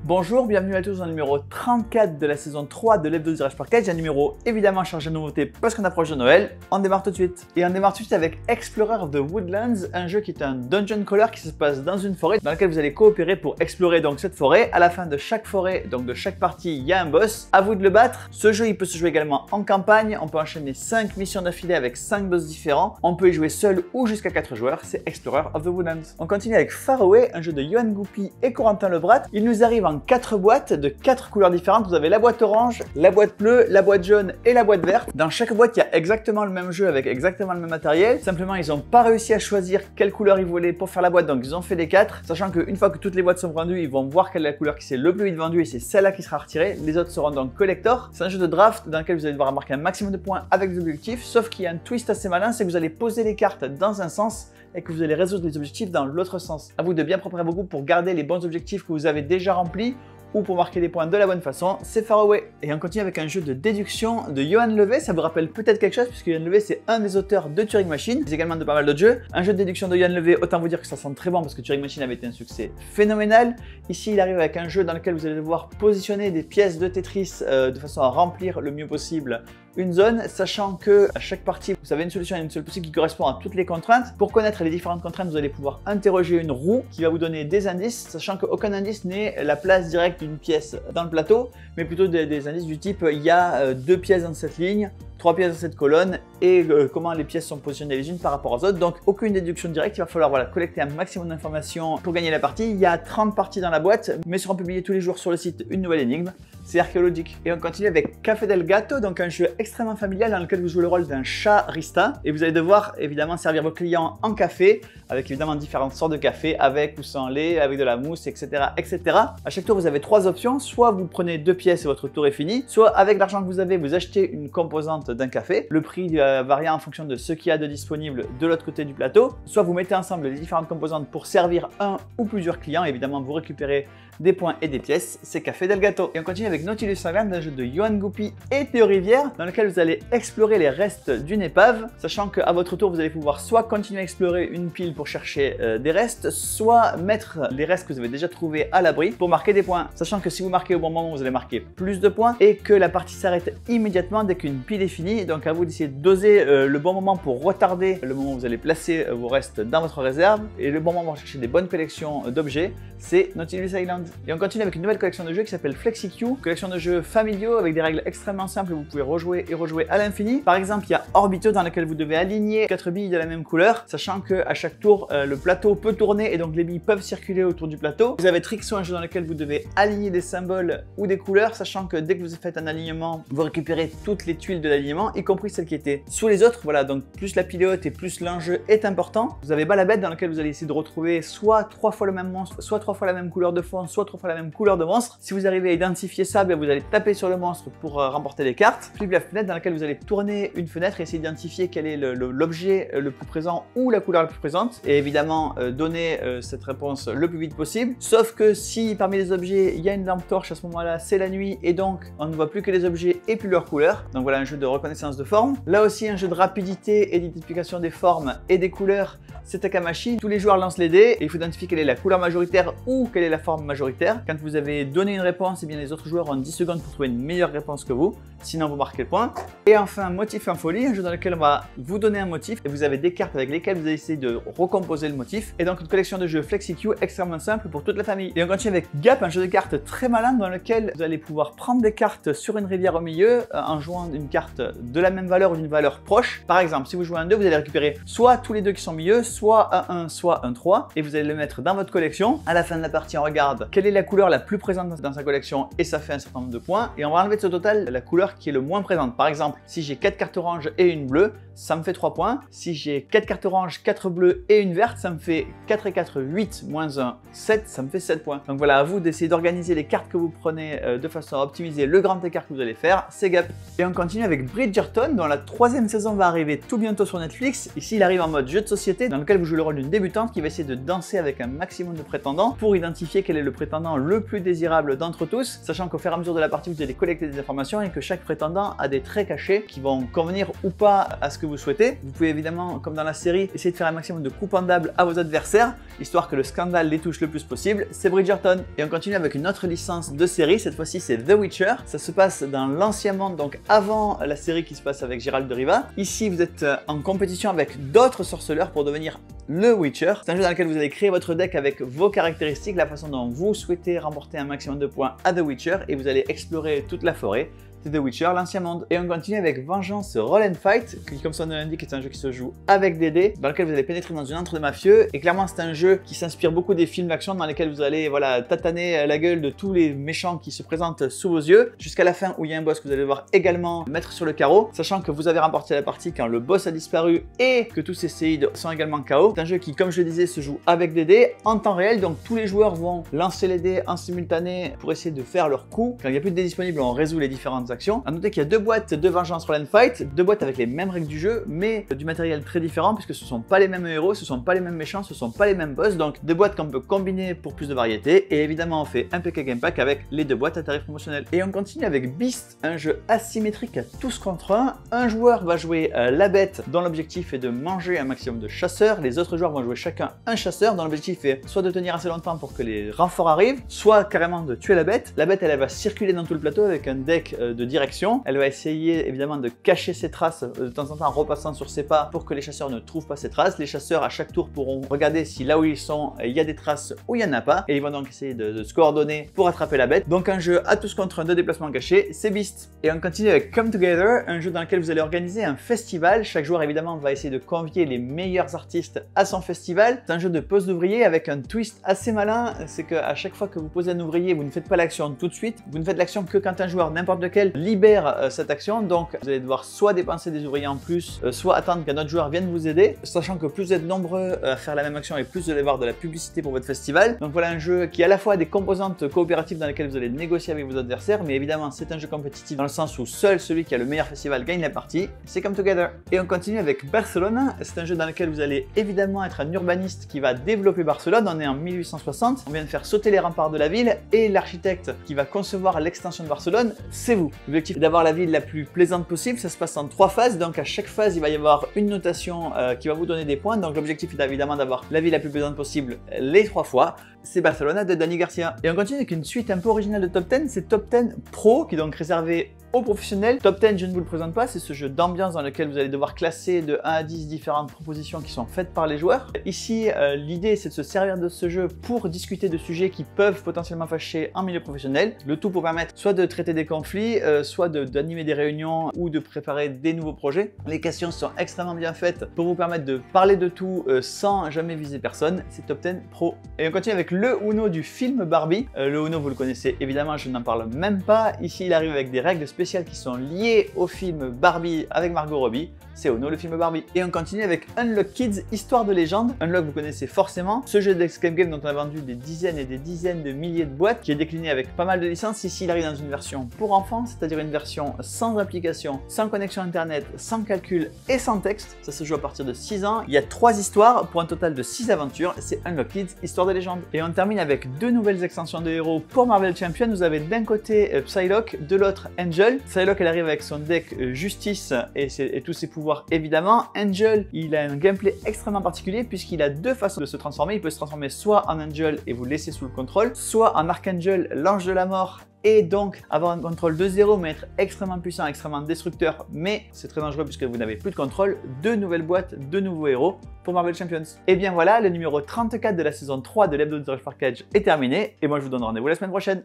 Bonjour, bienvenue à tous dans le numéro 34 de la saison 3 de l'hebdo tirage par cage, un numéro évidemment chargé de nouveautés parce qu'on approche de Noël. On démarre tout de suite. Et on démarre tout de suite avec Explorer of the Woodlands, un jeu qui est un dungeon crawler qui se passe dans une forêt dans laquelle vous allez coopérer pour explorer donc cette forêt. À la fin de chaque forêt, donc de chaque partie, il y a un boss. À vous de le battre. Ce jeu, il peut se jouer également en campagne. On peut enchaîner 5 missions d'affilée avec 5 boss différents. On peut y jouer seul ou jusqu'à 4 joueurs. C'est Explorer of the Woodlands. On continue avec Far Away, un jeu de Yoann Goupy et Corentin Lebrat. Il nous arrive en 4 boîtes de 4 couleurs différentes. Vous avez la boîte orange, la boîte bleue, la boîte jaune et la boîte verte. Dans chaque boîte, il y a exactement le même jeu avec exactement le même matériel. Simplement, ils n'ont pas réussi à choisir quelle couleur ils voulaient pour faire la boîte, donc ils ont fait les 4. Sachant qu'une fois que toutes les boîtes sont vendues, ils vont voir quelle est la couleur qui s'est le plus vite vendue et c'est celle-là qui sera retirée. Les autres seront donc collector. C'est un jeu de draft dans lequel vous allez devoir marquer un maximum de points avec des objectifs. Sauf qu'il y a un twist assez malin, c'est que vous allez poser les cartes dans un sens et que vous allez résoudre les objectifs dans l'autre sens. À vous de bien préparer vos groupes pour garder les bons objectifs que vous avez déjà remplis ou pour marquer des points de la bonne façon, c'est Far Away. Et on continue avec un jeu de déduction de Johan Levet. Ça vous rappelle peut-être quelque chose puisque Johan Levet c'est un des auteurs de Turing Machine, mais également de pas mal d'autres jeux. Un jeu de déduction de Johan Levet, autant vous dire que ça sent très bon parce que Turing Machine avait été un succès phénoménal. Ici il arrive avec un jeu dans lequel vous allez devoir positionner des pièces de Tetris de façon à remplir le mieux possible une zone, sachant que à chaque partie vous avez une solution et une seule possible qui correspond à toutes les contraintes. Pour connaître les différentes contraintes, vous allez pouvoir interroger une roue qui va vous donner des indices, sachant qu'aucun indice n'est la place directe d'une pièce dans le plateau, mais plutôt des indices du type il y a 2 pièces dans cette ligne, 3 pièces dans cette colonne et comment les pièces sont positionnées les unes par rapport aux autres. Donc aucune déduction directe, il va falloir collecter un maximum d'informations pour gagner la partie. Il y a 30 parties dans la boîte, mais seront publiées tous les jours sur le site une nouvelle énigme. C'est archéologique. Et on continue avec Café del Gato, donc un jeu extrêmement familial dans lequel vous jouez le rôle d'un chat rista et vous allez devoir évidemment servir vos clients en café avec évidemment différentes sortes de café, avec ou sans lait, avec de la mousse, etc. etc. À chaque tour, vous avez 3 options. Soit vous prenez 2 pièces et votre tour est fini, soit avec l'argent que vous avez, vous achetez une composante d'un café. Le prix varie en fonction de ce qu'il y a de disponible de l'autre côté du plateau. Soit vous mettez ensemble les différentes composantes pour servir un ou plusieurs clients. Évidemment, vous récupérez des points et des pièces. C'est Café del Gato. Et on continue avec Nautilus Island, un jeu de Yoann Goupy et Théo Rivière, dans lequel vous allez explorer les restes d'une épave, sachant qu'à votre tour, vous allez pouvoir soit continuer à explorer une pile pour chercher des restes, soit mettre les restes que vous avez déjà trouvés à l'abri pour marquer des points. Sachant que si vous marquez au bon moment, vous allez marquer plus de points et que la partie s'arrête immédiatement dès qu'une pile est finie. Donc à vous d'essayer de doser le bon moment pour retarder le moment où vous allez placer vos restes dans votre réserve et le bon moment pour chercher des bonnes collections d'objets, c'est Nautilus Island. Et on continue avec une nouvelle collection de jeux qui s'appelle FlexiQ, collection de jeux familiaux avec des règles extrêmement simples, vous pouvez rejouer et rejouer à l'infini. Par exemple, il y a Orbito dans lequel vous devez aligner 4 billes de la même couleur, sachant qu'à chaque tour, le plateau peut tourner et donc les billes peuvent circuler autour du plateau. Vous avez Trixo, un jeu dans lequel vous devez aligner des symboles ou des couleurs, sachant que dès que vous faites un alignement, vous récupérez toutes les tuiles de l'alignement, y compris celles qui étaient sous les autres. Voilà, donc plus la pile est haute et plus l'enjeu est important. Vous avez Balabête dans lequel vous allez essayer de retrouver soit 3 fois le même monstre, soit 3 fois la même couleur de fond, soit 3 fois la même couleur de monstre. Si vous arrivez à identifier ça, bien vous allez taper sur le monstre pour remporter des cartes. Flip la fenêtre dans laquelle vous allez tourner une fenêtre et essayer d'identifier quel est l'objet le plus présent ou la couleur la plus présente et évidemment donner cette réponse le plus vite possible. Sauf que si parmi les objets il y a une lampe torche, à ce moment-là c'est la nuit et donc on ne voit plus que les objets et plus leur couleur. Donc voilà un jeu de reconnaissance de forme. Là aussi un jeu de rapidité et d'identification des formes et des couleurs. C'est Takamashi. Tous les joueurs lancent les dés et il faut identifier quelle est la couleur majoritaire ou quelle est la forme majoritaire. Quand vous avez donné une réponse, et bien les autres joueurs ont 10 secondes pour trouver une meilleure réponse que vous. Sinon, vous marquez le point. Et enfin, Motif en folie, un jeu dans lequel on va vous donner un motif et vous avez des cartes avec lesquelles vous allez essayer de recomposer le motif. Et donc, une collection de jeux FlexiQ extrêmement simple pour toute la famille. Et on continue avec Gap, un jeu de cartes très malin dans lequel vous allez pouvoir prendre des cartes sur une rivière au milieu en jouant une carte de la même valeur ou d'une valeur proche. Par exemple, si vous jouez un 2, vous allez récupérer soit tous les deux qui sont au milieu, soit un 1, soit un 3. Et vous allez le mettre dans votre collection. À la fin de la partie, on regarde quelle est la couleur la plus présente dans sa collection et ça fait un certain nombre de points. Et on va enlever de ce total la couleur qui est le moins présente. Par exemple, si j'ai 4 cartes oranges et une bleue, ça me fait 3 points. Si j'ai 4 cartes oranges, 4 bleues et une verte, ça me fait 4 et 4, 8, moins 1, 7, ça me fait 7 points. Donc voilà, à vous d'essayer d'organiser les cartes que vous prenez de façon à optimiser le grand écart que vous allez faire. C'est Gap. Et on continue avec Bridgerton, dont la 3e saison va arriver tout bientôt sur Netflix. Ici, il arrive en mode jeu de société, dans lequel vous jouez le rôle d'une débutante qui va essayer de danser avec un maximum de prétendants pour identifier quel est le prétendant le plus désirable d'entre tous, sachant qu'au fur et à mesure de la partie, vous allez collecter des informations et que chaque prétendant a des traits cachés qui vont convenir ou pas à ce que vous souhaitez. Vous pouvez évidemment, comme dans la série, essayer de faire un maximum de coups pendables à vos adversaires, histoire que le scandale les touche le plus possible. C'est Bridgerton. Et on continue avec une autre licence de série, cette fois-ci c'est The Witcher. Ça se passe dans l'ancien monde, donc avant la série qui se passe avec Geralt de Riva. Ici, vous êtes en compétition avec d'autres sorceleurs pour devenir le Witcher. C'est un jeu dans lequel vous allez créer votre deck avec vos caractéristiques, la façon dont vous souhaitez remporter un maximum de points à The Witcher, et vous allez explorer toute la forêt. C'est The Witcher, l'ancien monde. Et on continue avec Vengeance Roll and Fight, qui comme son nom l'indique est un jeu qui se joue avec des dés, dans lequel vous allez pénétrer dans une antre de mafieux. Et clairement c'est un jeu qui s'inspire beaucoup des films d'action dans lesquels vous allez tataner la gueule de tous les méchants qui se présentent sous vos yeux, jusqu'à la fin où il y a un boss que vous allez devoir également mettre sur le carreau, sachant que vous avez remporté la partie quand le boss a disparu et que tous ces séides sont également KO. C'est un jeu qui, comme je le disais, se joue avec des dés en temps réel, donc tous les joueurs vont lancer les dés en simultané pour essayer de faire leur coup. Quand il n'y a plus de dés disponibles, on résout les différentes actions. À noter qu'il y a 2 boîtes de Vengeance Roll and Fight, 2 boîtes avec les mêmes règles du jeu, mais du matériel très différent, puisque ce ne sont pas les mêmes héros, ce ne sont pas les mêmes méchants, ce ne sont pas les mêmes boss, donc 2 boîtes qu'on peut combiner pour plus de variété, et évidemment on fait un PK Game Pack avec les 2 boîtes à tarif promotionnel. Et on continue avec Beast, un jeu asymétrique à tous contre un. Un joueur va jouer la bête, dont l'objectif est de manger un maximum de chasseurs, les autres joueurs vont jouer chacun un chasseur, dont l'objectif est soit de tenir assez longtemps pour que les renforts arrivent, soit carrément de tuer la bête. La bête elle va circuler dans tout le plateau avec un deck de direction. Elle va essayer évidemment de cacher ses traces de temps en temps en repassant sur ses pas pour que les chasseurs ne trouvent pas ses traces. Les chasseurs à chaque tour pourront regarder si là où ils sont il y a des traces ou il n'y en a pas, et ils vont donc essayer de se coordonner pour attraper la bête. Donc un jeu à tous contre un de déplacement caché, c'est Beast. Et on continue avec Come Together, un jeu dans lequel vous allez organiser un festival. Chaque joueur évidemment va essayer de convier les meilleurs artistes à son festival. C'est un jeu de pose d'ouvrier avec un twist assez malin, c'est qu'à chaque fois que vous posez un ouvrier, vous ne faites pas l'action tout de suite, vous ne faites l'action que quand un joueur, n'importe lequel, libère cette action. Donc vous allez devoir soit dépenser des ouvriers en plus, soit attendre qu'un autre joueur vienne vous aider, sachant que plus vous êtes nombreux à faire la même action et plus vous allez avoir de la publicité pour votre festival. Donc voilà un jeu qui a à la fois des composantes coopératives dans lesquelles vous allez négocier avec vos adversaires, mais évidemment c'est un jeu compétitif dans le sens où seul celui qui a le meilleur festival gagne la partie. C'est Come Together. Et on continue avec Barcelone. C'est un jeu dans lequel vous allez évidemment être un urbaniste qui va développer Barcelone. On est en 1860, on vient de faire sauter les remparts de la ville, et l'architecte qui va concevoir l'extension de Barcelone, c'est vous. L'objectif est d'avoir la ville la plus plaisante possible. Ça se passe en 3 phases, donc à chaque phase il va y avoir une notation qui va vous donner des points. Donc l'objectif est évidemment d'avoir la ville la plus plaisante possible les 3 fois. C'est Barcelona de Dani Garcia. Et on continue avec une suite un peu originale de Top 10, c'est Top 10 Pro, qui est donc réservé aux professionnels. Top 10, je ne vous le présente pas, c'est ce jeu d'ambiance dans lequel vous allez devoir classer de 1 à 10 différentes propositions qui sont faites par les joueurs. Ici, l'idée c'est de se servir de ce jeu pour discuter de sujets qui peuvent potentiellement fâcher en milieu professionnel. Le tout pour permettre soit de traiter des conflits, soit d'animer des réunions ou de préparer des nouveaux projets. Les questions sont extrêmement bien faites pour vous permettre de parler de tout sans jamais viser personne. C'est Top 10 Pro. Et on continue avec le Uno du film Barbie. Le Uno, vous le connaissez évidemment, je n'en parle même pas. Ici, il arrive avec des règles spéciales qui sont liées au film Barbie avec Margot Robbie. C'est Uno, le film Barbie. Et on continue avec Unlock Kids, Histoire de légende. Unlock, vous connaissez forcément. Ce jeu d'Escape Game dont on a vendu des dizaines et des dizaines de milliers de boîtes, qui est décliné avec pas mal de licences. Ici, il arrive dans une version pour enfants, c'est-à-dire une version sans application, sans connexion internet, sans calcul et sans texte. Ça se joue à partir de 6 ans. Il y a 3 histoires pour un total de 6 aventures. C'est Unlock Kids, Histoire de légende. Et on termine avec 2 nouvelles extensions de héros pour Marvel Champions. Vous avez d'un côté Psylocke, de l'autre Angel. Psylocke, elle arrive avec son deck Justice et tous ses pouvoirs évidemment. Angel, il a un gameplay extrêmement particulier puisqu'il a 2 façons de se transformer. Il peut se transformer soit en Angel et vous laisser sous le contrôle, soit en Archangel, l'ange de la mort, et donc avoir un contrôle de 0 mais être extrêmement puissant, extrêmement destructeur, mais c'est très dangereux puisque vous n'avez plus de contrôle. 2 nouvelles boîtes, 2 nouveaux héros pour Marvel Champions. Et bien voilà, le numéro 34 de la saison 3 de l'hebdo de The Rush Package est terminé, et moi je vous donne rendez-vous la semaine prochaine.